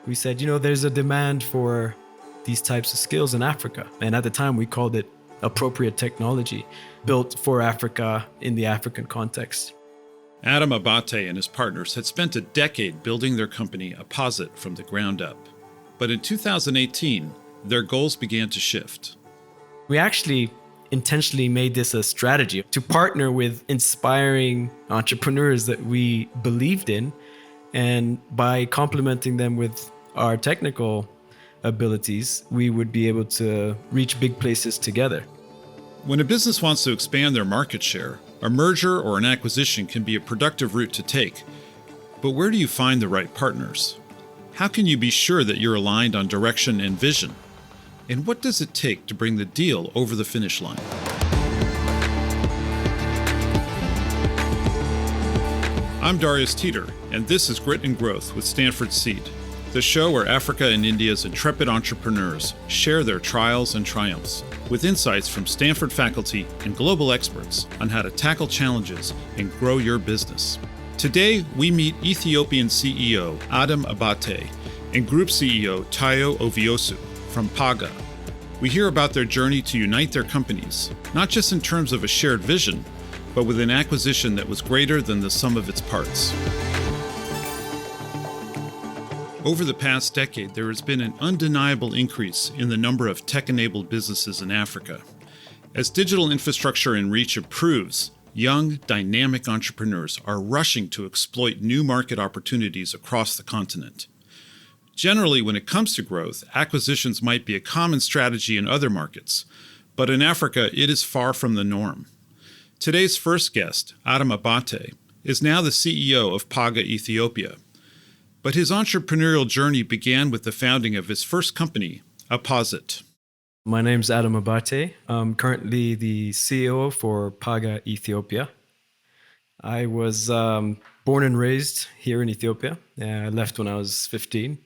We said, there's a demand for these types of skills in Africa. And at the time, we called it appropriate technology, built for Africa in the African context. Adam Abate and his partners had spent a decade building their company Apposit from the ground up. But in 2018, their goals began to shift. We actually intentionally made this a strategy to partner with inspiring entrepreneurs that we believed in. And by complementing them with our technical abilities, we would be able to reach big places together. When a business wants to expand their market share, a merger or an acquisition can be a productive route to take. But where do you find the right partners? How can you be sure that you're aligned on direction and vision? And what does it take to bring the deal over the finish line? I'm Darius Teeter, and this is Grit and Growth with Stanford Seed, the show where Africa and India's intrepid entrepreneurs share their trials and triumphs, with insights from Stanford faculty and global experts on how to tackle challenges and grow your business. Today, we meet Ethiopian CEO Adam Abate and Group CEO Tayo Oviosu from Paga. We hear about their journey to unite their companies, not just in terms of a shared vision, but with an acquisition that was greater than the sum of its parts. Over the past decade, there has been an undeniable increase in the number of tech-enabled businesses in Africa. As digital infrastructure and reach improves, young, dynamic entrepreneurs are rushing to exploit new market opportunities across the continent. Generally, when it comes to growth, acquisitions might be a common strategy in other markets, but in Africa, it is far from the norm. Today's first guest, Adam Abate, is now the CEO of Paga Ethiopia. But his entrepreneurial journey began with the founding of his first company, Apposit. My name's Adam Abate. I'm currently the CEO for Paga Ethiopia. I was born and raised here in Ethiopia. I left when I was 15.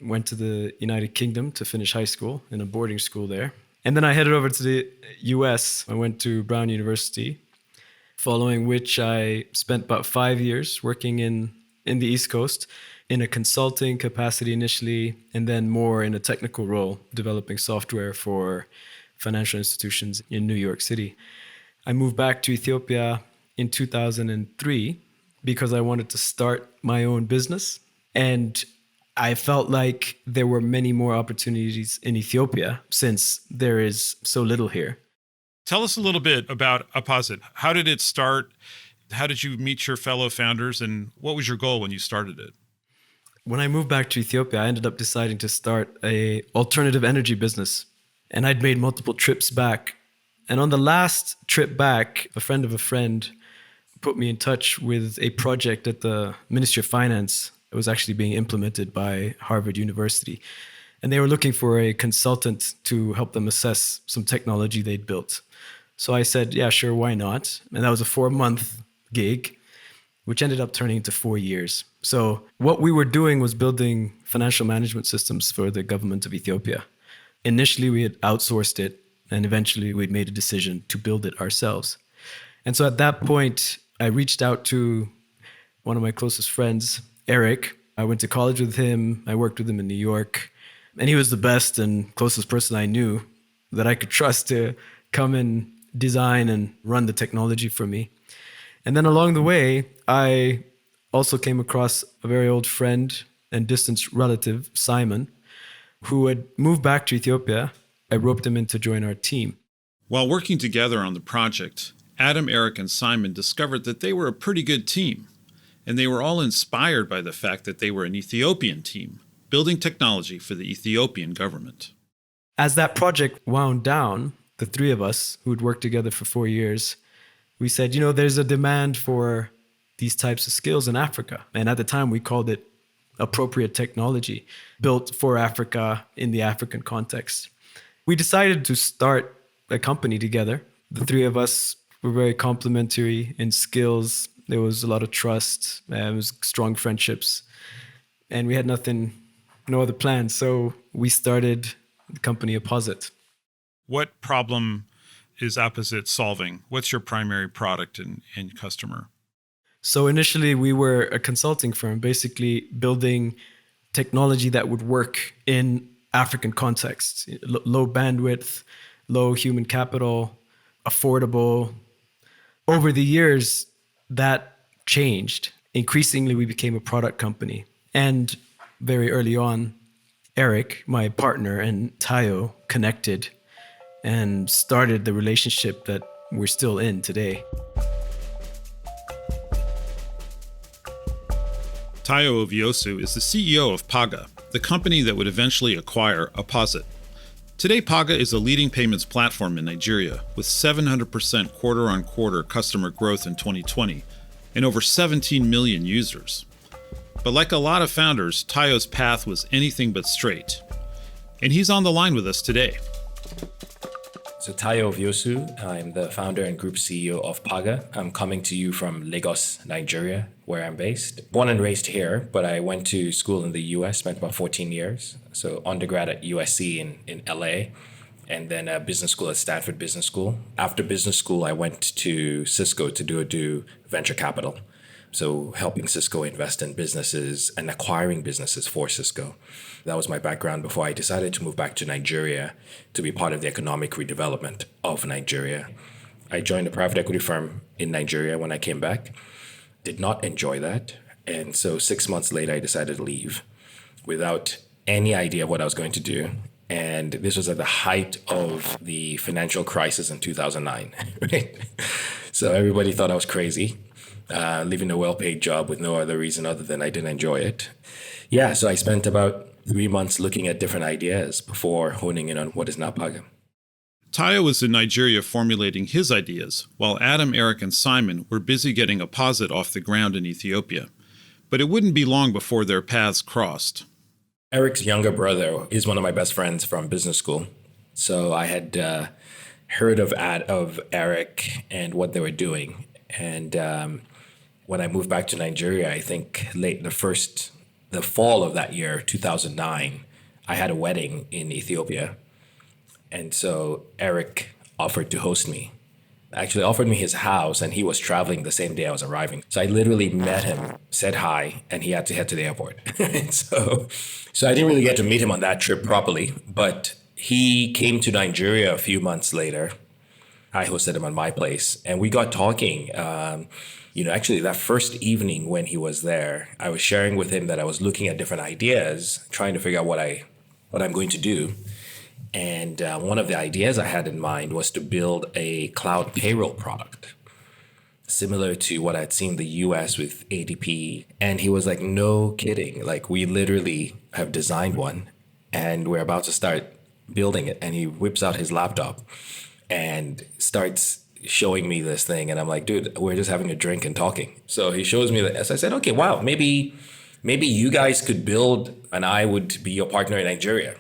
Went to the United Kingdom to finish high school in a boarding school there. And then I headed over to the US. I went to Brown University, following which I spent about 5 years working in the East Coast in a consulting capacity initially, and then more in a technical role, developing software for financial institutions in New York City. I moved back to Ethiopia in 2003 because I wanted to start my own business. And I felt like there were many more opportunities in Ethiopia since there is so little here. Tell us a little bit about Apposit. How did it start? How did you meet your fellow founders, and what was your goal when you started it? When I moved back to Ethiopia, I ended up deciding to start an alternative energy business. And I'd made multiple trips back. And on the last trip back, a friend of a friend put me in touch with a project at the Ministry of Finance. It was actually being implemented by Harvard University. And they were looking for a consultant to help them assess some technology they'd built. So I said, yeah, sure, why not? And that was a 4-month gig, which ended up turning into 4 years. So what we were doing was building financial management systems for the government of Ethiopia. Initially, we had outsourced it, and eventually we'd made a decision to build it ourselves. And so at that point, I reached out to one of my closest friends, Eric. I went to college with him. I worked with him in New York. And he was the best and closest person I knew that I could trust to come and design and run the technology for me. And then along the way, I also came across a very old friend and distant relative, Simon, who had moved back to Ethiopia. I roped him in to join our team. While working together on the project, Adam, Eric, and Simon discovered that they were a pretty good team. And they were all inspired by the fact that they were an Ethiopian team, building technology for the Ethiopian government. As that project wound down, the three of us who'd worked together for 4 years, we said, there's a demand for these types of skills in Africa. And at the time, we called it appropriate technology, built for Africa in the African context. We decided to start a company together. The three of us were very complementary in skills. There was a lot of trust. There was strong friendships. And we had no other plans. So we started the company Apposit. What problem is Apposit solving? What's your primary product and customer? So initially, we were a consulting firm, basically building technology that would work in African contexts. Low bandwidth, low human capital, affordable. Over the years, that changed. Increasingly, we became a product company. And very early on, Eric, my partner, and Tayo connected and started the relationship that we're still in today. Tayo Oviosu is the CEO of Paga, the company that would eventually acquire Apposit. Today, Paga is a leading payments platform in Nigeria with 700% quarter-on-quarter customer growth in 2020 and over 17 million users. But like a lot of founders, Tayo's path was anything but straight. And he's on the line with us today. So Tayo Oviosu, I'm the founder and group CEO of Paga. I'm coming to you from Lagos, Nigeria, where I'm based. Born and raised here, but I went to school in the US, spent about 14 years. So undergrad at USC in LA, and then business school at Stanford Business School. After business school, I went to Cisco to do venture capital. So helping Cisco invest in businesses and acquiring businesses for Cisco. That was my background before I decided to move back to Nigeria to be part of the economic redevelopment of Nigeria. I joined a private equity firm in Nigeria when I came back. Did not enjoy that. And so 6 months later, I decided to leave without any idea of what I was going to do. And this was at the height of the financial crisis in 2009, right? So everybody thought I was crazy. Leaving a well-paid job with no other reason other than I didn't enjoy it. Yeah, so I spent about 3 months looking at different ideas before honing in on what is now Paga. Tayo was in Nigeria formulating his ideas, while Adam, Eric, and Simon were busy getting Apposit off the ground in Ethiopia. But it wouldn't be long before their paths crossed. Eric's younger brother is one of my best friends from business school. So I had heard of Eric and what they were doing. And when I moved back to Nigeria, I think the fall of that year, 2009, I had a wedding in Ethiopia. And so Eric offered to host me. Actually offered me his house, and he was traveling the same day I was arriving. So I literally met him, said hi, and he had to head to the airport. So I didn't really get to meet him on that trip properly, but he came to Nigeria a few months later. I hosted him on my place, and we got talking. Actually, that first evening when he was there, I was sharing with him that I was looking at different ideas, trying to figure out what I'm going to do. And one of the ideas I had in mind was to build a cloud payroll product, similar to what I'd seen in the US with ADP. And he was like, no kidding. Like, we literally have designed one, and we're about to start building it. And he whips out his laptop and starts showing me this thing. And I'm like, dude, we're just having a drink and talking. So he shows me that. So I said, okay, wow, maybe you guys could build and I would be your partner in Nigeria.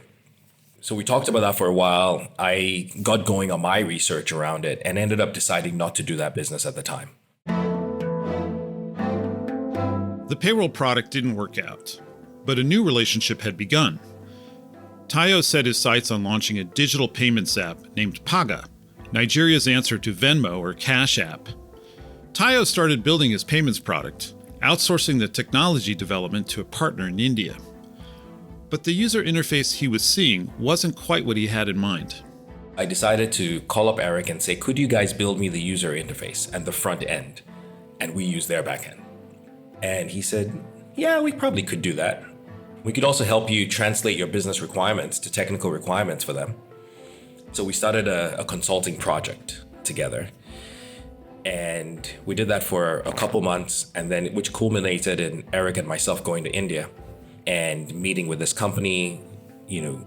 So we talked about that for a while. I got going on my research around it and ended up deciding not to do that business at the time. The payroll product didn't work out, but a new relationship had begun. Tayo set his sights on launching a digital payments app named Paga, Nigeria's answer to Venmo or Cash App. Tayo started building his payments product, outsourcing the technology development to a partner in India. But the user interface he was seeing wasn't quite what he had in mind. I decided to call up Eric and say, could you guys build me the user interface and the front end? And we use their back end. And he said, yeah, we probably could do that. We could also help you translate your business requirements to technical requirements for them. So we started a consulting project together. And we did that for a couple months, and then which culminated in Eric and myself going to India and meeting with this company,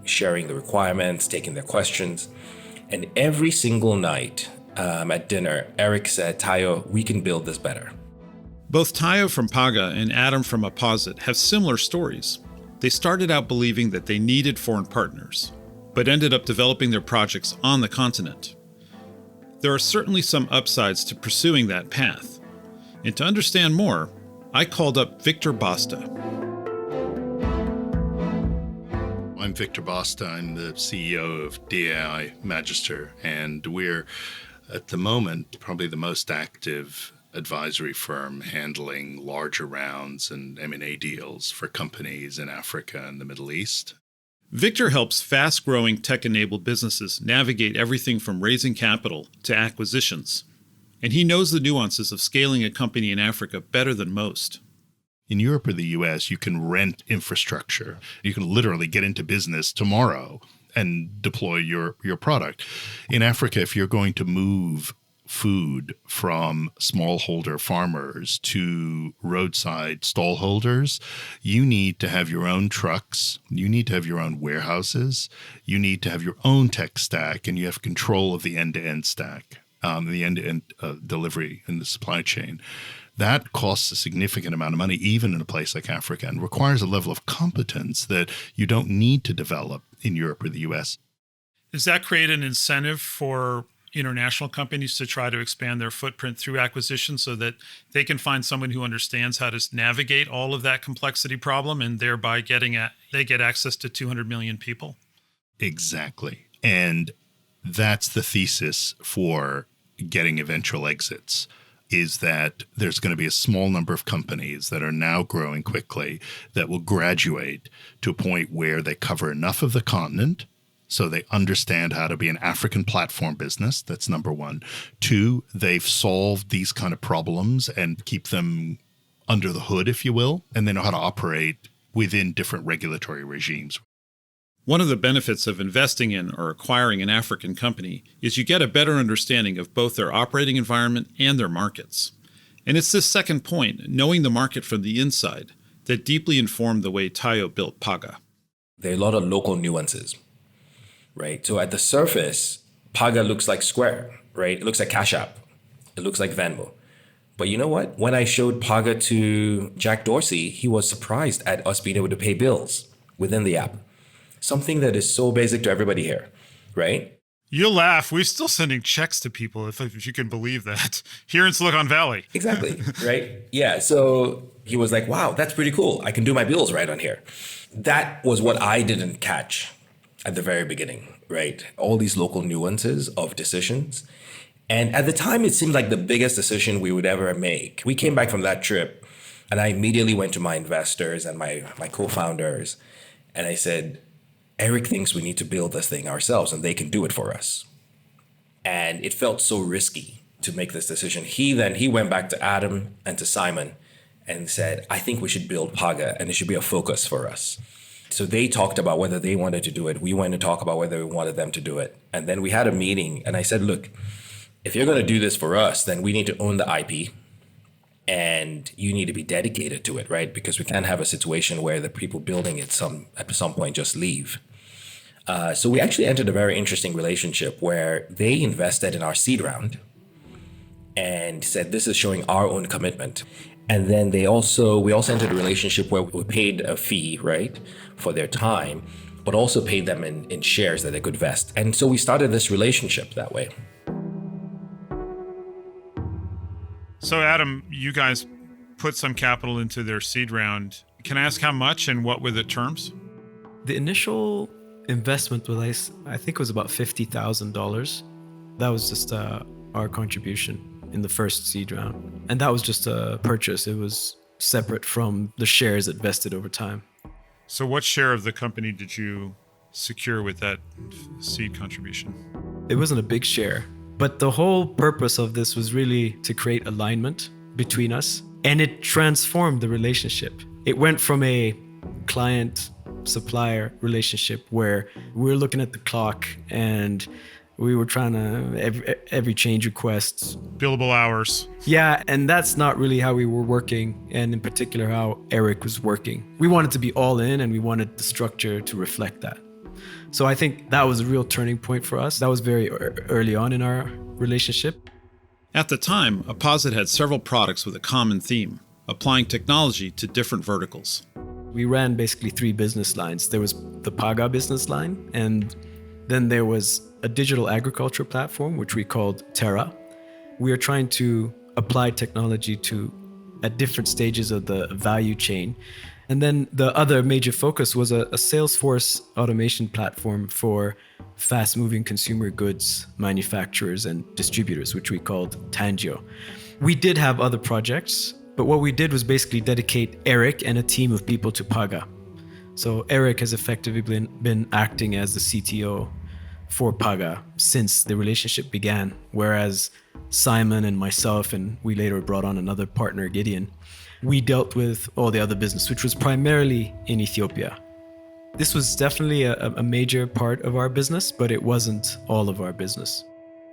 sharing the requirements, taking their questions. And every single night at dinner, Eric said, Tayo, we can build this better. Both Tayo from Paga and Adam from Apposit have similar stories. They started out believing that they needed foreign partners, but ended up developing their projects on the continent. There are certainly some upsides to pursuing that path. And to understand more, I called up Victor Basta. I'm Victor Basta. I'm the CEO of DAI Magister, and we're, at the moment, probably the most active advisory firm handling larger rounds and M&A deals for companies in Africa and the Middle East. Victor helps fast-growing tech-enabled businesses navigate everything from raising capital to acquisitions. And he knows the nuances of scaling a company in Africa better than most. In Europe or the US, you can rent infrastructure. You can literally get into business tomorrow and deploy your product. In Africa, if you're going to move food from smallholder farmers to roadside stallholders, you need to have your own trucks, you need to have your own warehouses, you need to have your own tech stack, and you have control of the end-to-end stack, the end-to-end delivery in the supply chain. That costs a significant amount of money, even in a place like Africa, and requires a level of competence that you don't need to develop in Europe or the US. Does that create an incentive for international companies to try to expand their footprint through acquisition so that they can find someone who understands how to navigate all of that complexity problem and thereby they get access to 200 million people? Exactly. And that's the thesis for getting eventual exits, is that there's going to be a small number of companies that are now growing quickly that will graduate to a point where they cover enough of the continent so they understand how to be an African platform business. That's number one. Two, they've solved these kind of problems and keep them under the hood, if you will, and they know how to operate within different regulatory regimes. One of the benefits of investing in or acquiring an African company is you get a better understanding of both their operating environment and their markets. And it's this second point, knowing the market from the inside, that deeply informed the way Tayo built Paga. There are a lot of local nuances, right? So at the surface, Paga looks like Square, right? It looks like Cash App. It looks like Venmo. But you know what? When I showed Paga to Jack Dorsey, he was surprised at us being able to pay bills within the app. Something that is so basic to everybody here, right? You'll laugh. We're still sending checks to people, if you can believe that, here in Silicon Valley. Exactly, right? Yeah, so he was like, wow, that's pretty cool. I can do my bills right on here. That was what I didn't catch at the very beginning, right? All these local nuances of decisions. And at the time, it seemed like the biggest decision we would ever make. We came back from that trip, and I immediately went to my investors and my co-founders, and I said, Eric thinks we need to build this thing ourselves and they can do it for us. And it felt so risky to make this decision. He went back to Adam and to Simon and said, I think we should build Paga and it should be a focus for us. So they talked about whether they wanted to do it. We went to talk about whether we wanted them to do it. And then we had a meeting and I said, look, if you're going to do this for us, then we need to own the IP and you need to be dedicated to it, right? Because we can't have a situation where the people building it at some point just leave. So we actually entered a very interesting relationship where they invested in our seed round and said, this is showing our own commitment. And then we also entered a relationship where we paid a fee, right, for their time, but also paid them in shares that they could vest. And so we started this relationship that way. So Adam, you guys put some capital into their seed round. Can I ask how much and what were the terms? The initial investment was, I think it was about $50,000. That was just our contribution in the first seed round. And that was just a purchase. It was separate from the shares that vested over time. So what share of the company did you secure with that seed contribution? It wasn't a big share, but the whole purpose of this was really to create alignment between us, and it transformed the relationship. It went from a client-supplier relationship where we were looking at the clock and we were trying to every change request. Billable hours. Yeah, and that's not really how we were working, and in particular how Eric was working. We wanted to be all in and we wanted the structure to reflect that. So I think that was a real turning point for us. That was very early on in our relationship. At the time, Apposit had several products with a common theme, applying technology to different verticals. We ran basically 3 business lines. There was the Paga business line, and then there was a digital agriculture platform, which we called Terra. We are trying to apply technology at different stages of the value chain. And then the other major focus was a Salesforce automation platform for fast-moving consumer goods manufacturers and distributors, which we called Tangio. We did have other projects, but what we did was basically dedicate Eric and a team of people to Paga. So Eric has effectively been acting as the CTO for Paga since the relationship began, whereas Simon and myself, and we later brought on another partner, Gideon, we dealt with all the other business, which was primarily in Ethiopia. This was definitely a major part of our business, but it wasn't all of our business.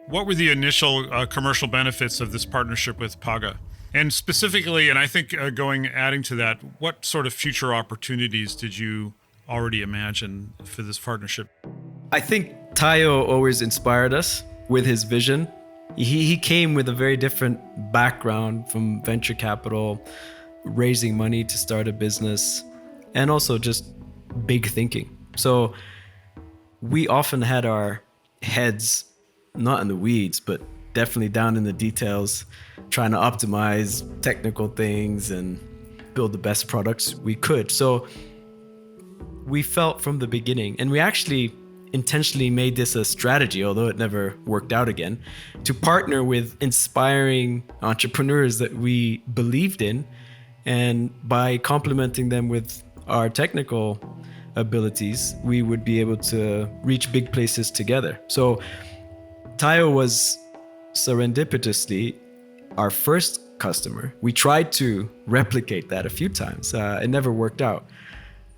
What were the initial commercial benefits of this partnership with Paga? And specifically, and I think adding to that, what sort of future opportunities did you already imagine for this partnership? I think Tayo always inspired us with his vision. He came with a very different background from venture capital, raising money to start a business, and also just big thinking. So we often had our heads not in the weeds, but definitely down in the details, trying to optimize technical things and build the best products we could. So we felt from the beginning, and we actually intentionally made this a strategy, although it never worked out again, to partner with inspiring entrepreneurs that we believed in, and by complementing them with our technical abilities, we would be able to reach big places together. So Tayo was serendipitously our first customer. We tried to replicate that a few times. It never worked out.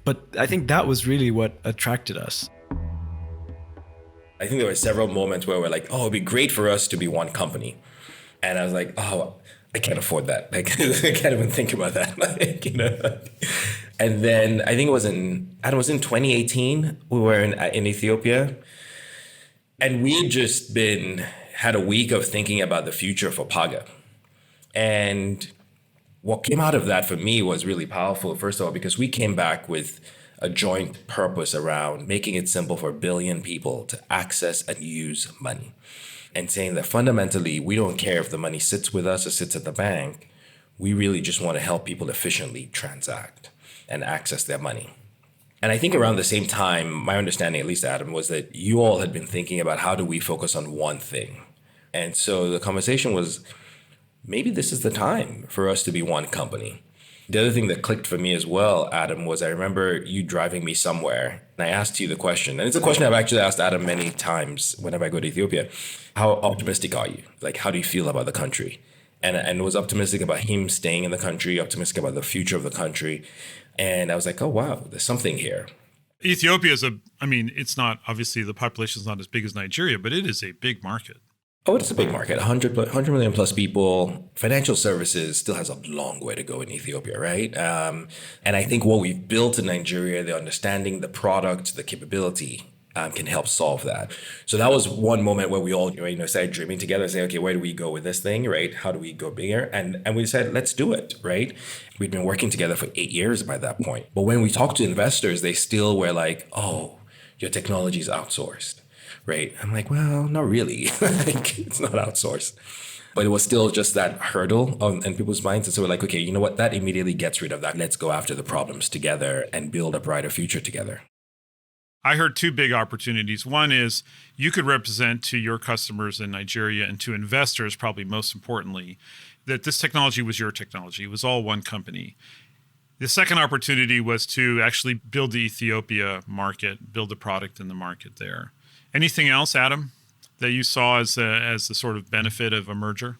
But I think that was really what attracted us. I think there were several moments where we're like, oh, it'd be great for us to be one company. And I was like, oh, I can't afford that. Like, I can't even think about that. Like, you know. And then I think it was in 2018, we were in Ethiopia. And we just had a week of thinking about the future for Paga. And what came out of that for me was really powerful, first of all, because we came back with a joint purpose around making it simple for 1 billion people to access and use money. And saying that fundamentally, we don't care if the money sits with us or sits at the bank. We really just want to help people efficiently transact and access their money. And I think around the same time, my understanding, at least Adam, was that you all had been thinking about how do we focus on one thing. And so the conversation was, maybe this is the time for us to be one company. The other thing that clicked for me as well, Adam, was I remember you driving me somewhere and I asked you the question, and it's a question I've actually asked Adam many times whenever I go to Ethiopia. How optimistic are you? Like, how do you feel about the country? And was optimistic about him staying in the country, optimistic about the future of the country. And I was like, oh, wow, there's something here. Ethiopia is it's not, obviously the population is not as big as Nigeria, but it is a big market. Oh, it's a big market, 100 million plus people. Financial services still has a long way to go in Ethiopia, right? And I think what we've built in Nigeria, the understanding, the product, the capability, can help solve that. So that was one moment where we all, started dreaming together, saying, okay, where do we go with this thing, right? How do we go bigger? And we said, let's do it, right? We'd been working together for 8 years by that point. But when we talked to investors, they still were like, oh, your technology is outsourced. Right. I'm like, well, not really. Like, it's not outsourced. But it was still just that hurdle in people's minds. And so we're like, okay, you know what? That immediately gets rid of that. Let's go after the problems together and build a brighter future together. I heard two big opportunities. One is you could represent to your customers in Nigeria and to investors, probably most importantly, that this technology was your technology. It was all one company. The second opportunity was to actually build the Ethiopia market, build the product in the market there. Anything else, Adam, that you saw as the sort of benefit of a merger?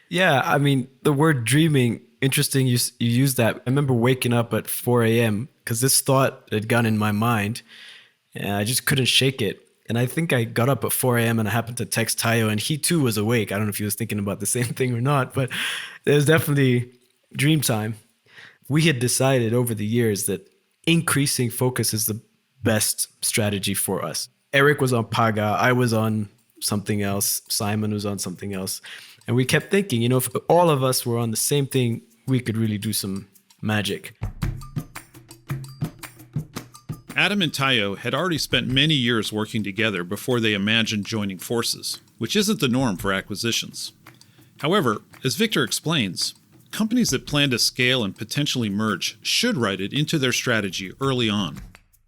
Yeah, I mean, the word dreaming, interesting you use that. I remember waking up at 4 a.m. because this thought had gone in my mind and I just couldn't shake it. And I think I got up at 4 a.m. and I happened to text Tayo, and he too was awake. I don't know if he was thinking about the same thing or not, but it was definitely dream time. We had decided over the years that increasing focus is the best strategy for us. Eric was on Paga, I was on something else, Simon was on something else. And we kept thinking, if all of us were on the same thing, we could really do some magic. Adam and Tayo had already spent many years working together before they imagined joining forces, which isn't the norm for acquisitions. However, as Victor explains, companies that plan to scale and potentially merge should write it into their strategy early on.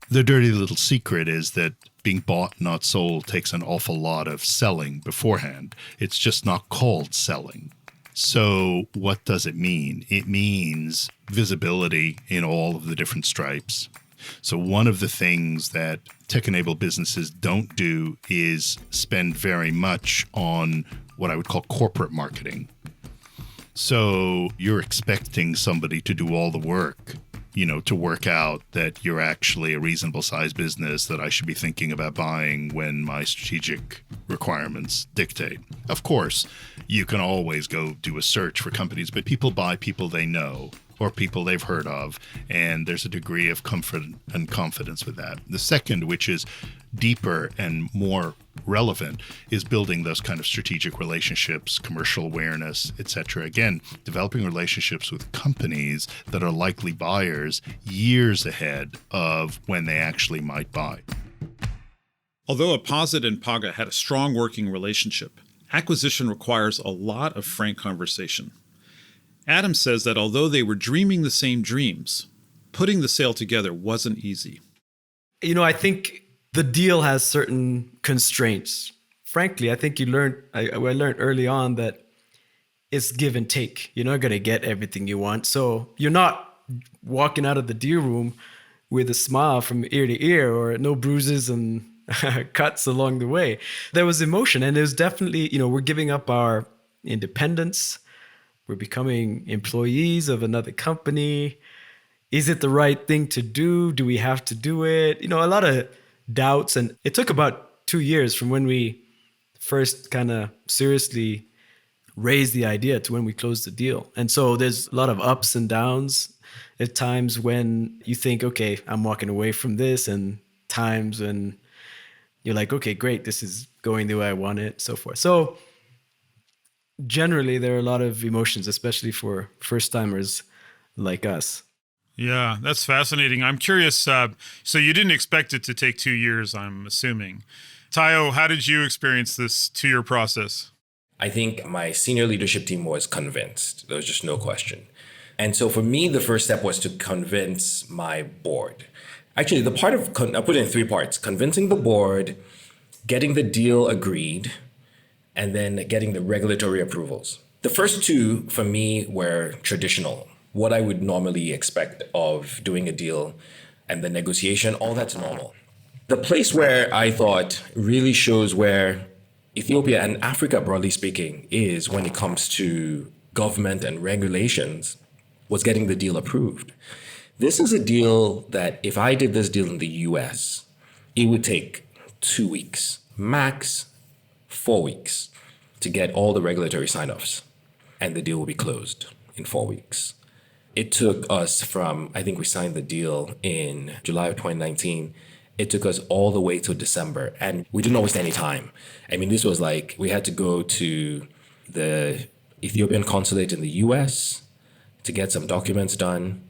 The dirty little secret is that being bought, not sold, takes an awful lot of selling beforehand. It's just not called selling. So what does it mean? It means visibility in all of the different stripes. So one of the things that tech-enabled businesses don't do is spend very much on what I would call corporate marketing. So you're expecting somebody to do all the work, to work out that you're actually a reasonable sized business that I should be thinking about buying when my strategic requirements dictate. Of course, you can always go do a search for companies, but people buy people they know or people they've heard of, and there's a degree of comfort and confidence with that. The second, which is deeper and more relevant, is building those kind of strategic relationships, commercial awareness, etc. Again, developing relationships with companies that are likely buyers years ahead of when they actually might buy. Although Apposit and Paga had a strong working relationship, acquisition requires a lot of frank conversation. Adam says that although they were dreaming the same dreams, putting the sale together wasn't easy. I think the deal has certain constraints. Frankly, I think I learned early on that it's give and take. You're not going to get everything you want. So you're not walking out of the deal room with a smile from ear to ear or no bruises and cuts along the way. There was emotion, and there's definitely, we're giving up our independence. We're becoming employees of another company. Is it the right thing to do? Do we have to do it? A lot of doubts. And it took about 2 years from when we first kind of seriously raised the idea to when we closed the deal. And so there's a lot of ups and downs at times when you think, okay, I'm walking away from this, and times when you're like, okay, great, this is going the way I want it, so forth. So generally, there are a lot of emotions, especially for first-timers like us. Yeah, that's fascinating. I'm curious. So you didn't expect it to take 2 years, I'm assuming. Tayo, how did you experience this 2-year process? I think my senior leadership team was convinced. There was just no question. And so for me, the first step was to convince my board. Actually, I put it in 3 parts: convincing the board, getting the deal agreed, and then getting the regulatory approvals. The first 2 for me were traditional, what I would normally expect of doing a deal, and the negotiation, all that's normal. The place where I thought really shows where Ethiopia and Africa, broadly speaking, is when it comes to government and regulations was getting the deal approved. This is a deal that if I did this deal in the US, it would take 2 weeks, max 4 weeks, to get all the regulatory sign-offs, and the deal will be closed in 4 weeks. It took us from, I think we signed the deal in July of 2019. It took us all the way to December, and we didn't waste any time. I mean, this was like, we had to go to the Ethiopian consulate in the US to get some documents done.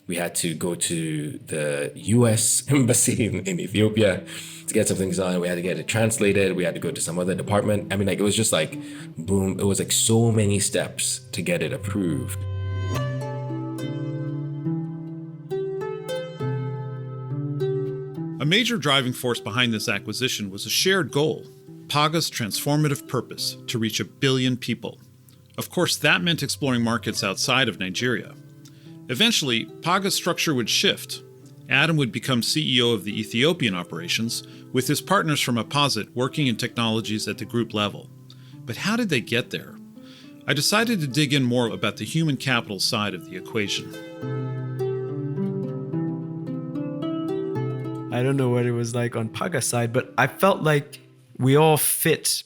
We had to go to the US embassy in Ethiopia to get some things done. We had to get it translated. We had to go to some other department. I mean, it was just like, boom. It was like so many steps to get it approved. A major driving force behind this acquisition was a shared goal: Paga's transformative purpose to reach 1 billion people. Of course, that meant exploring markets outside of Nigeria. Eventually, Paga's structure would shift. Adam would become CEO of the Ethiopian operations, with his partners from Apposit working in technologies at the group level. But how did they get there? I decided to dig in more about the human capital side of the equation. I don't know what it was like on Paga's side, but I felt like we all fit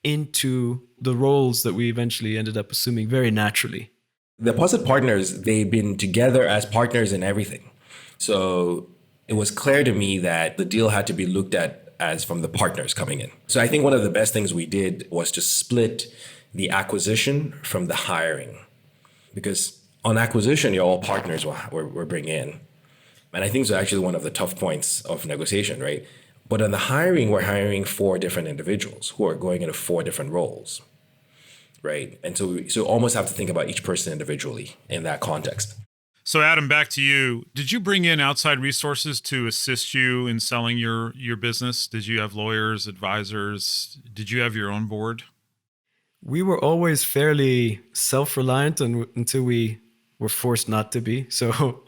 into the roles that we eventually ended up assuming very naturally. The Apposit partners, they've been together as partners in everything. So it was clear to me that the deal had to be looked at as from the partners coming in. So I think one of the best things we did was to split the acquisition from the hiring. Because on acquisition, you're all partners we're bringing in. And I think it's actually one of the tough points of negotiation, right? But on the hiring, we're hiring 4 different individuals who are going into 4 different roles. Right. And so almost have to think about each person individually in that context. So Adam, back to you. Did you bring in outside resources to assist you in selling your business? Did you have lawyers, advisors? Did you have your own board? We were always fairly self-reliant until we were forced not to be. So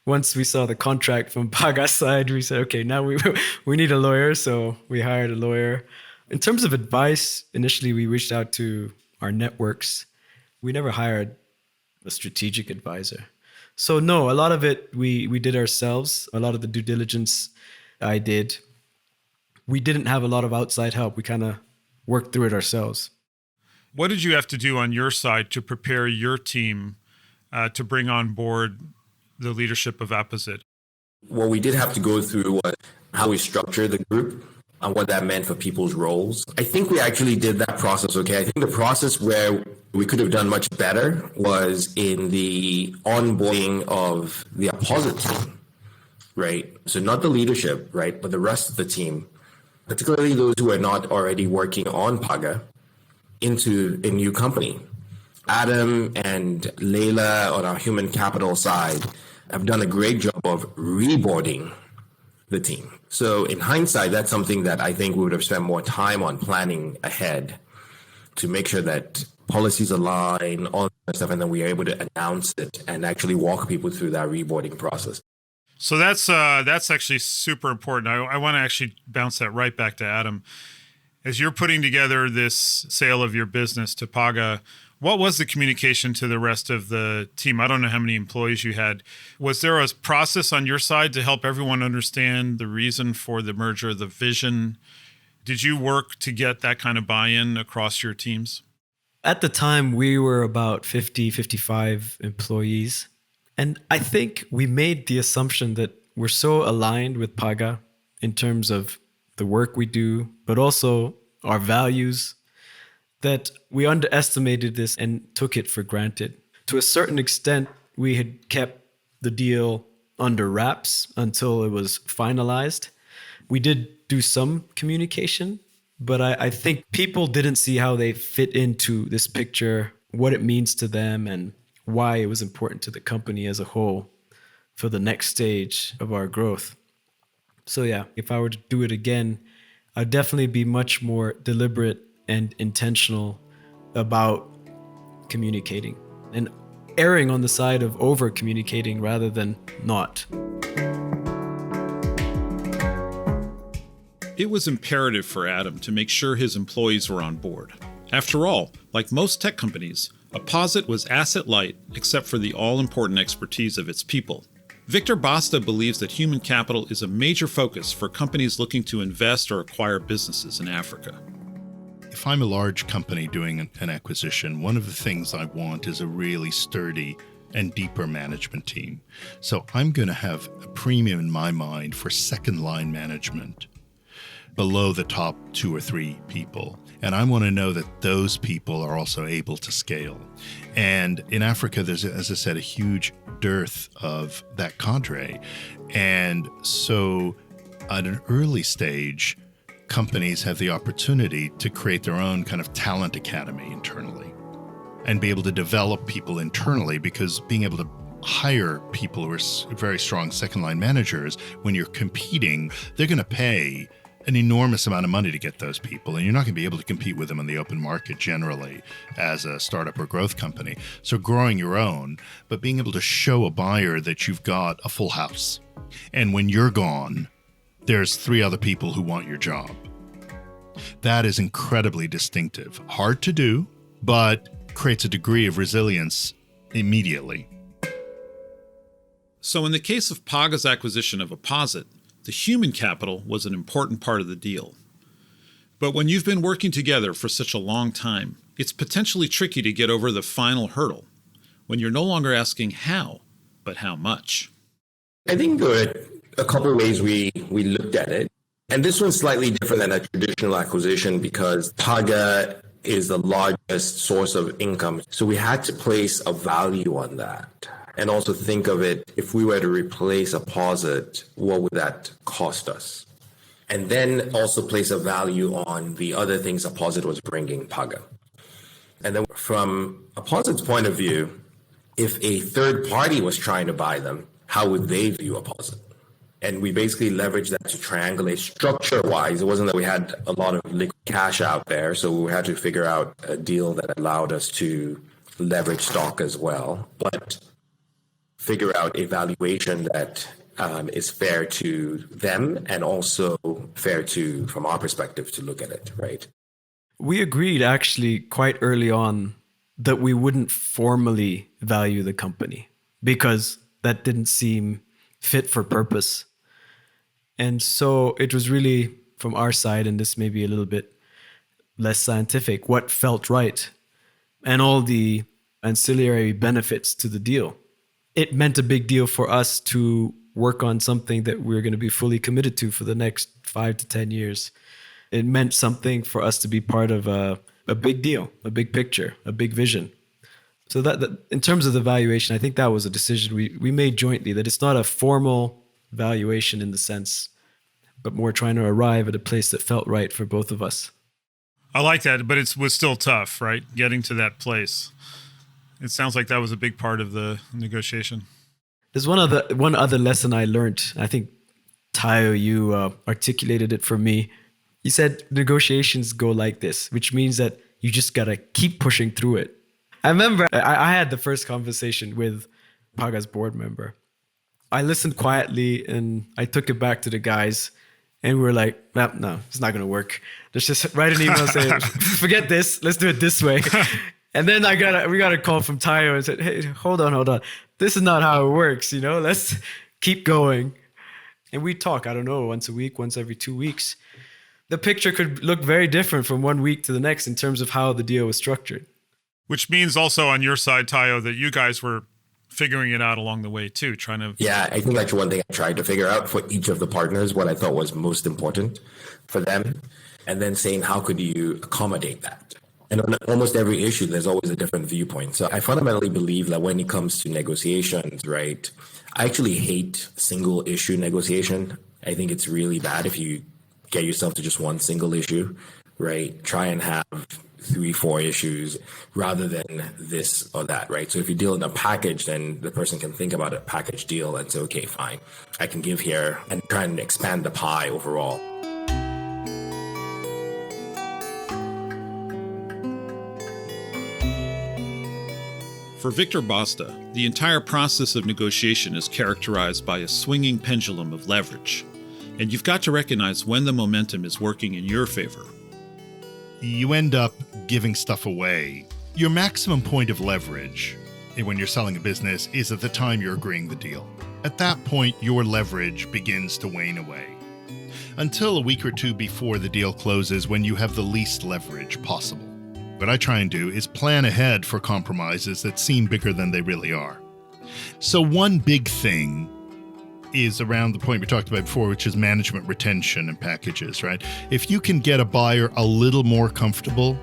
once we saw the contract from Paga's side, we said, okay, now we need a lawyer. So we hired a lawyer. In terms of advice, initially we reached out to our networks. We never hired a strategic advisor. So no, a lot of it we did ourselves. A lot of the due diligence I did. We didn't have a lot of outside help. We kind of worked through it ourselves. What did you have to do on your side to prepare your team to bring on board the leadership of Apposit? What we did have to go through was how we structured the group and what that meant for people's roles. I think we actually did that process okay. I think the process where we could have done much better was in the onboarding of the Apposit team, right? So not the leadership, right, but the rest of the team, particularly those who are not already working on Paga, into a new company. Adam and Layla on our human capital side have done a great job of reboarding the team. So in hindsight, that's something that I think we would have spent more time on planning ahead to make sure that policies align, all that stuff, and then we are able to announce it and actually walk people through that reboarding process. So that's actually super important. I want to actually bounce that right back to Adam. As you're putting together this sale of your business to Paga, what was the communication to the rest of the team? I don't know how many employees you had. Was there a process on your side to help everyone understand the reason for the merger, the vision? Did you work to get that kind of buy-in across your teams? At the time, we were about 50, 55 employees. And I think we made the assumption that we're so aligned with Paga in terms of the work we do, but also our values, that we underestimated this and took it for granted. To a certain extent, we had kept the deal under wraps until it was finalized. We did do some communication, but I think people didn't see how they fit into this picture, what it means to them, and why it was important to the company as a whole for the next stage of our growth. So yeah, if I were to do it again, I'd definitely be much more deliberate and intentional about communicating and erring on the side of over communicating rather than not. It was imperative for Adam to make sure his employees were on board. After all, like most tech companies, Apposit was asset light except for the all-important expertise of its people. Victor Basta believes that human capital is a major focus for companies looking to invest or acquire businesses in Africa. If I'm a large company doing an acquisition, one of the things I want is a really sturdy and deeper management team. So I'm going to have a premium in my mind for second line management below the top 2 or 3 people. And I want to know that those people are also able to scale. And in Africa, there's, as I said, a huge dearth of that cadre. And so at an early stage, companies have the opportunity to create their own kind of talent academy internally and be able to develop people internally, because being able to hire people who are very strong second line managers, when you're competing, they're going to pay an enormous amount of money to get those people, and you're not going to be able to compete with them in the open market generally as a startup or growth company. So growing your own, but being able to show a buyer that you've got a full house. And when you're gone, there's 3 other people who want your job. That is incredibly distinctive. Hard to do, but creates a degree of resilience immediately. So in the case of Paga's acquisition of Apposit, the human capital was an important part of the deal. But when you've been working together for such a long time, it's potentially tricky to get over the final hurdle, when you're no longer asking how, but how much. I think there are a couple of ways we looked at it. And this one's slightly different than a traditional acquisition because Paga is the largest source of income. So we had to place a value on that. And also think of it, if we were to replace Apposit, what would that cost us? And then also place a value on the other things Apposit was bringing Paga. And then from Apposit's point of view, if a third party was trying to buy them, how would they view Apposit? And we basically leveraged that to triangulate structure-wise. It wasn't that we had a lot of liquid cash out there, so we had to figure out a deal that allowed us to leverage stock as well, but figure out a valuation that is fair to them and also fair to, from our perspective, to look at it, right? We agreed actually quite early on that we wouldn't formally value the company because that didn't seem fit for purpose. And so it was really from our side, and this may be a little bit less scientific, what felt right and all the ancillary benefits to the deal. It meant a big deal for us to work on something that we're going to be fully committed to for the next 5 to 10 years. It meant something for us to be part of a big deal, a big picture, a big vision. So that in terms of the valuation, I think that was a decision we made jointly, that it's not a formal valuation in the sense, but more trying to arrive at a place that felt right for both of us. I like that, but it was still tough, right? Getting to that place. It sounds like that was a big part of the negotiation. There's one other lesson I learned. I think, Tayo, you articulated it for me. You said negotiations go like this, which means that you just got to keep pushing through it. I remember I had the first conversation with Paga's board member. I listened quietly and I took it back to the guys, and we were like, no, it's not going to work. Let's just write an email saying, forget this, let's do it this way. And then we got a call from Tayo and said, hey, hold on. This is not how it works, let's keep going. And we talk, I don't know, once a week, once every 2 weeks. The picture could look very different from 1 week to the next in terms of how the deal was structured. Which means also on your side, Tayo, that you guys were figuring it out along the way too, trying to... Yeah, I think that's one thing I tried to figure out for each of the partners, what I thought was most important for them, and then saying, how could you accommodate that? And on almost every issue, there's always a different viewpoint. So I fundamentally believe that when it comes to negotiations, right, I actually hate single issue negotiation. I think it's really bad if you get yourself to just one single issue, right? Try and have 3-4 issues rather than this or that, right? So if you deal in a package, then the person can think about a package deal and say, okay, fine, I can give here, and try and expand the pie overall. For Victor Basta, the entire process of negotiation is characterized by a swinging pendulum of leverage, and you've got to recognize when the momentum is working in your favor. You end up giving stuff away. Your maximum point of leverage when you're selling a business is at the time you're agreeing the deal. At that point, your leverage begins to wane away until a week or two before the deal closes, when you have the least leverage possible. What I try and do is plan ahead for compromises that seem bigger than they really are. So one big thing is around the point we talked about before, which is management retention and packages, right? If you can get a buyer a little more comfortable,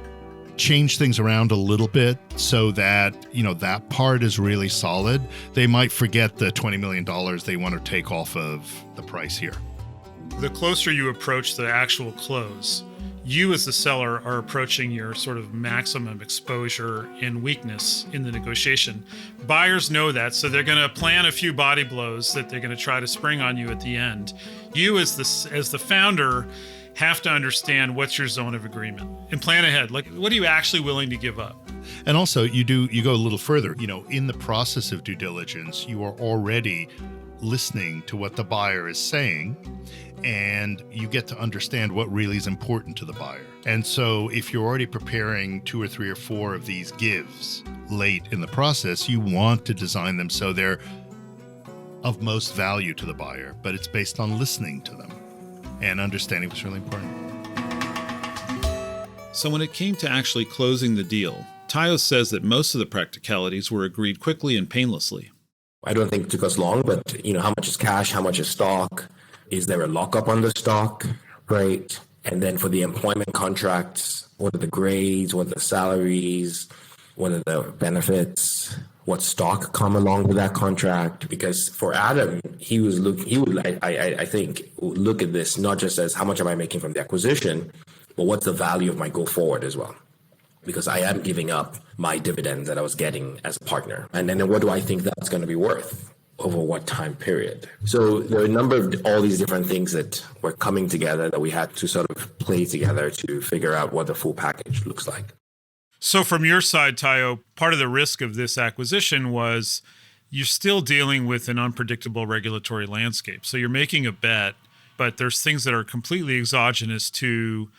change things around a little bit so that, that part is really solid, they might forget the $20 million they want to take off of the price here. The closer you approach the actual close, you as the seller are approaching your sort of maximum exposure and weakness in the negotiation. Buyers know that, so they're going to plan a few body blows that they're going to try to spring on you at the end. You as the founder have to understand what's your zone of agreement and plan ahead. Like, what are you actually willing to give up? And also you go a little further. In the process of due diligence, you are already listening to what the buyer is saying, and you get to understand what really is important to the buyer. And so if you're already preparing 2 or 3 or 4 of these gives late in the process, you want to design them so they're of most value to the buyer, but it's based on listening to them and understanding what's really important. So when it came to actually closing the deal, Tayo says that most of the practicalities were agreed quickly and painlessly. I don't think it took us long, but how much is cash? How much is stock? Is there a lockup on the stock, right? And then for the employment contracts, what are the grades? What are the salaries? What are the benefits? What stock come along with that contract? Because for Adam, he would look at this not just as how much am I making from the acquisition, but what's the value of my go forward as well? Because I am giving up my dividends that I was getting as a partner. And then what do I think that's going to be worth? over what time period. So there are a number of all these different things that were coming together that we had to sort of play together to figure out what the full package looks like. So from your side, Tayo, part of the risk of this acquisition was you're still dealing with an unpredictable regulatory landscape. So you're making a bet, but there's things that are completely exogenous to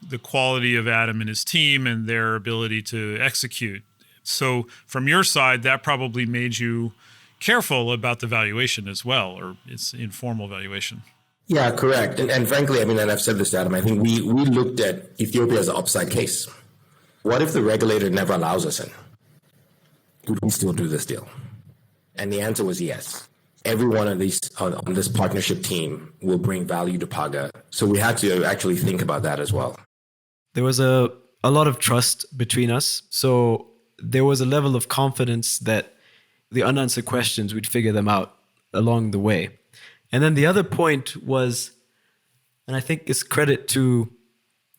the quality of Adam and his team and their ability to execute. So from your side, that probably made you careful about the valuation as well, or its informal valuation. Yeah, correct. And frankly, I mean, and I've said this to Adam, I think we looked at Ethiopia as an upside case. What if the regulator never allows us in? Would we still do this deal? And the answer was yes. Every one of these on this partnership team will bring value to Paga. So we had to actually think about that as well. There was a lot of trust between us. So there was a level of confidence that the unanswered questions, we'd figure them out along the way. And then the other point was, and I think it's credit to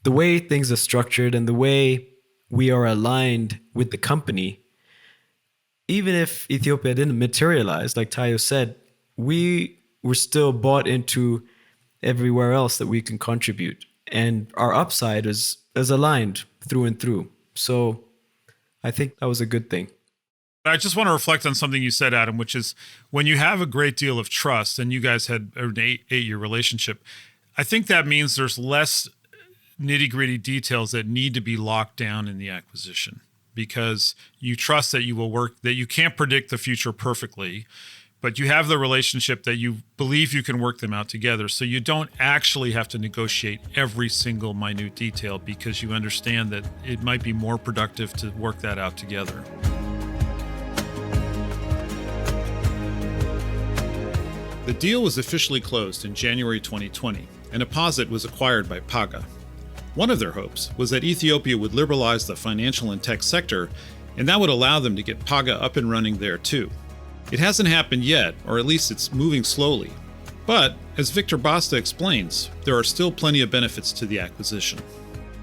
the way things are structured and the way we are aligned with the company. Even if Ethiopia didn't materialize, like Tayo said, we were still bought into everywhere else that we can contribute. And our upside is aligned through and through. So I think that was a good thing. I just want to reflect on something you said, Adam, which is when you have a great deal of trust, and you guys had an eight-year relationship, I think that means there's less nitty-gritty details that need to be locked down in the acquisition, because you trust that you will work, that you can't predict the future perfectly, but you have the relationship that you believe you can work them out together. So you don't actually have to negotiate every single minute detail, because you understand that it might be more productive to work that out together. The deal was officially closed in January 2020, and Apposit was acquired by Paga. One of their hopes was that Ethiopia would liberalize the financial and tech sector, and that would allow them to get Paga up and running there too. It hasn't happened yet, or at least it's moving slowly. But, as Victor Basta explains, there are still plenty of benefits to the acquisition.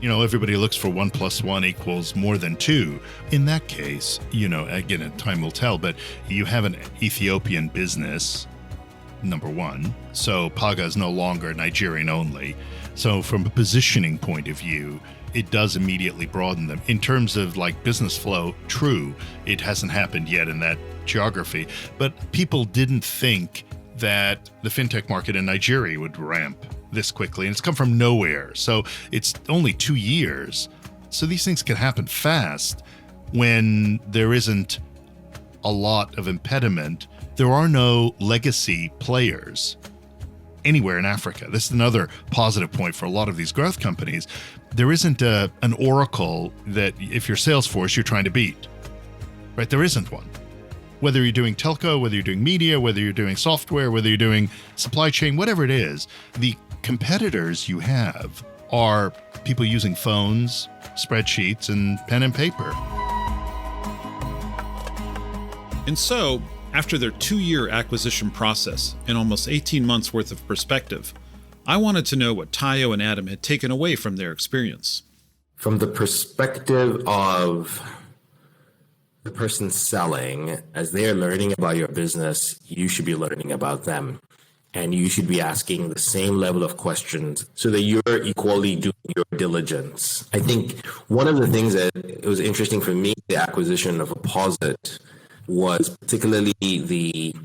You know, everybody looks for 1 + 1 equals more than 2. In that case, you know, again, time will tell, but you have an Ethiopian business, number one. So Paga is no longer Nigerian only. So from a positioning point of view, it does immediately broaden them. In terms of like business flow, true, it hasn't happened yet in that geography. But people didn't think that the fintech market in Nigeria would ramp this quickly. And it's come from nowhere. So it's only 2 years. So these things can happen fast when there isn't a lot of impediment. There are no legacy players anywhere in Africa. This is another positive point for a lot of these growth companies. There isn't an oracle that if you're Salesforce, you're trying to beat, right? There isn't one. Whether you're doing telco, whether you're doing media, whether you're doing software, whether you're doing supply chain, whatever it is, the competitors you have are people using phones, spreadsheets, and pen and paper. And so, after their 2-year acquisition process and almost 18 months worth of perspective, I wanted to know what Tayo and Adam had taken away from their experience. From the perspective of the person selling, as they're learning about your business, you should be learning about them. And you should be asking the same level of questions so that you're equally doing your diligence. I think one of the things that it was interesting for me, the acquisition of Apposit, was particularly the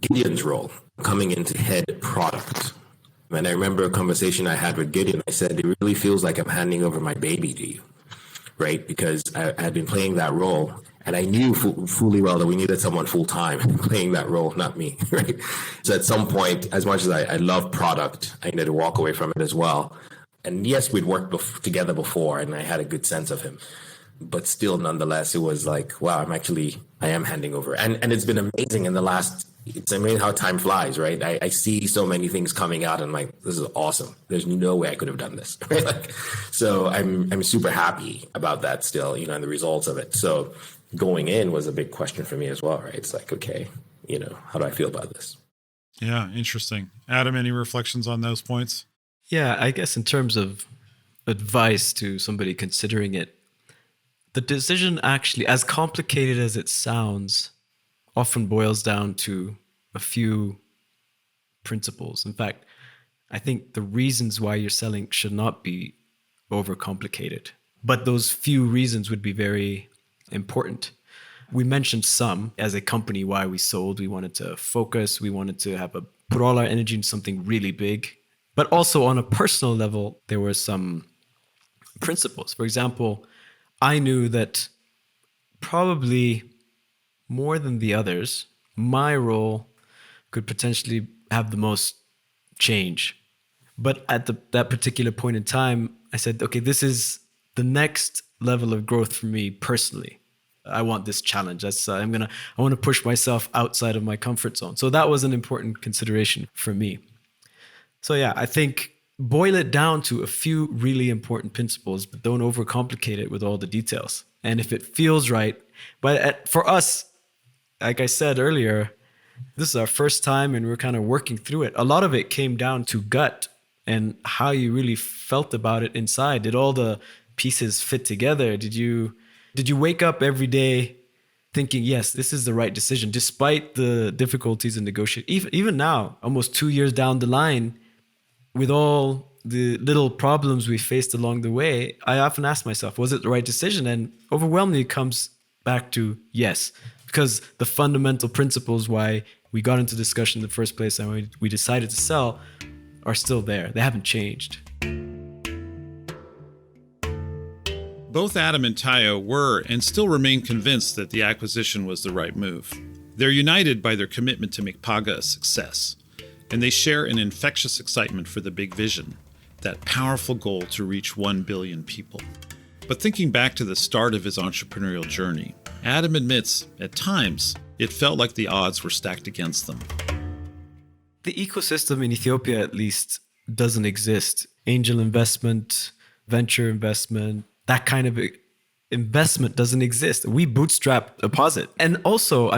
Gideon's role coming into head product. And I remember a conversation I had with Gideon. I said, it really feels like I'm handing over my baby to you, right? Because I had been playing that role, and I knew fully well that we needed someone full-time playing that role, not me, right? So at some point, as much as I love product, I needed to walk away from it as well. And yes, we'd worked together before, and I had a good sense of him. But still, nonetheless, it was like, wow, I am handing over. And it's been amazing in the last, it's amazing how time flies, right? I see so many things coming out and I'm like, this is awesome. There's no way I could have done this, right? Like, so I'm super happy about that still, you know, and the results of it. So going in was a big question for me as well, right? It's like, okay, you know, how do I feel about this? Yeah, interesting. Adam, any reflections on those points? Yeah, I guess in terms of advice to somebody considering it, the decision actually, as complicated as it sounds, often boils down to a few principles. In fact, I think the reasons why you're selling should not be overcomplicated, but those few reasons would be very important. We mentioned some as a company why we sold. We wanted to focus. We wanted to put all our energy into something really big. But also on a personal level, there were some principles. For example, I knew that probably more than the others, my role could potentially have the most change. But at that particular point in time, I said, okay, this is the next level of growth for me personally. I want this challenge. I want to push myself outside of my comfort zone. So that was an important consideration for me. So yeah, I think boil it down to a few really important principles, but don't overcomplicate it with all the details. And if it feels right, but for us, like I said earlier, this is our first time and we're kind of working through it. A lot of it came down to gut and how you really felt about it inside. Did all the pieces fit together? Did you wake up every day thinking, yes, this is the right decision, despite the difficulties in negotiating? Even now, almost 2 years down the line, with all the little problems we faced along the way, I often ask myself, was it the right decision? And overwhelmingly it comes back to yes, because the fundamental principles why we got into discussion in the first place and we decided to sell are still there. They haven't changed. Both Adam and Tayo were and still remain convinced that the acquisition was the right move. They're united by their commitment to make Paga a success, and they share an infectious excitement for the big vision, that powerful goal to reach 1 billion people. But thinking back to the start of his entrepreneurial journey, Adam admits, at times, it felt like the odds were stacked against them. The ecosystem in Ethiopia, at least, doesn't exist. Angel investment, venture investment, that kind of investment doesn't exist. We bootstrapped Apposit. And also,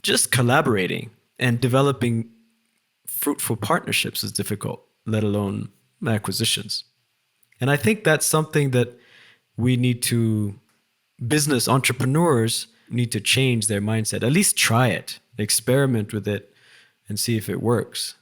just collaborating and developing fruitful partnerships is difficult, let alone acquisitions. And I think that's something that business entrepreneurs need to change their mindset, at least try it, experiment with it, and see if it works.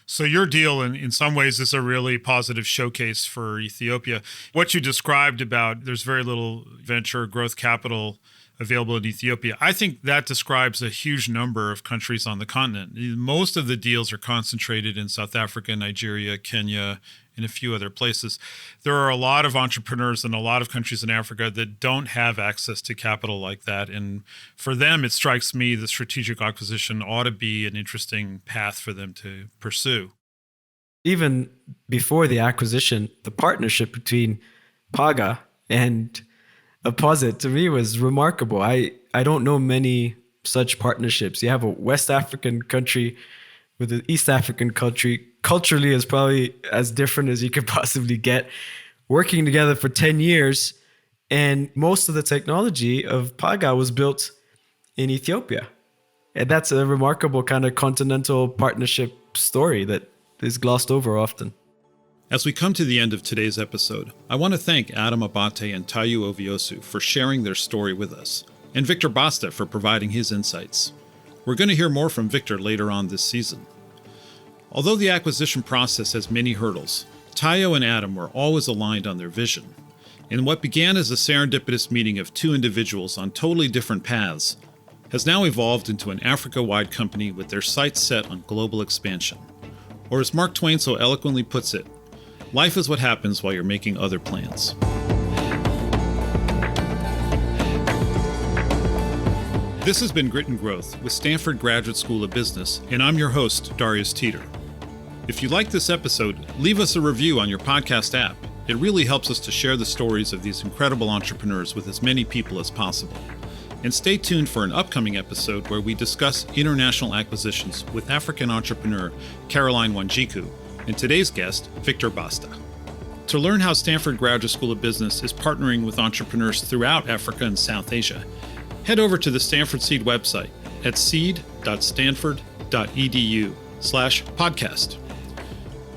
So your deal, in some ways, is a really positive showcase for Ethiopia. What you described about there's very little venture growth capital available in Ethiopia, I think that describes a huge number of countries on the continent. Most of the deals are concentrated in South Africa, Nigeria, Kenya, and a few other places. There are a lot of entrepreneurs in a lot of countries in Africa that don't have access to capital like that. And for them, it strikes me the strategic acquisition ought to be an interesting path for them to pursue. Even before the acquisition, the partnership between Paga and Apposit to me was remarkable. I don't know many such partnerships. You have a West African country with an East African country. Culturally is probably as different as you could possibly get, working together for 10 years. And most of the technology of Paga was built in Ethiopia. And that's a remarkable kind of continental partnership story that is glossed over often. As we come to the end of today's episode, I want to thank Adam Abate and Tayo Oviosu for sharing their story with us, and Victor Basta for providing his insights. We're going to hear more from Victor later on this season. Although the acquisition process has many hurdles, Tayo and Adam were always aligned on their vision. And what began as a serendipitous meeting of two individuals on totally different paths has now evolved into an Africa-wide company with their sights set on global expansion. Or as Mark Twain so eloquently puts it, life is what happens while you're making other plans. This has been Grit and Growth with Stanford Graduate School of Business, and I'm your host, Darius Teeter. If you like this episode, leave us a review on your podcast app. It really helps us to share the stories of these incredible entrepreneurs with as many people as possible. And stay tuned for an upcoming episode where we discuss international acquisitions with African entrepreneur Caroline Wanjiku and today's guest, Victor Basta. To learn how Stanford Graduate School of Business is partnering with entrepreneurs throughout Africa and South Asia, head over to the Stanford Seed website at seed.stanford.edu/podcast.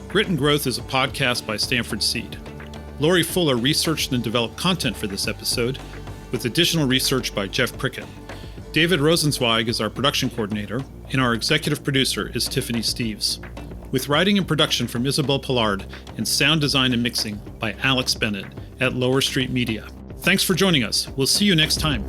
Grit and Growth is a podcast by Stanford Seed. Lori Fuller researched and developed content for this episode, with additional research by Jeff Prickett. David Rosenzweig is our production coordinator, and our executive producer is Tiffany Steves. With writing and production from Isabel Pillard and sound design and mixing by Alex Bennett at Lower Street Media. Thanks for joining us. We'll see you next time.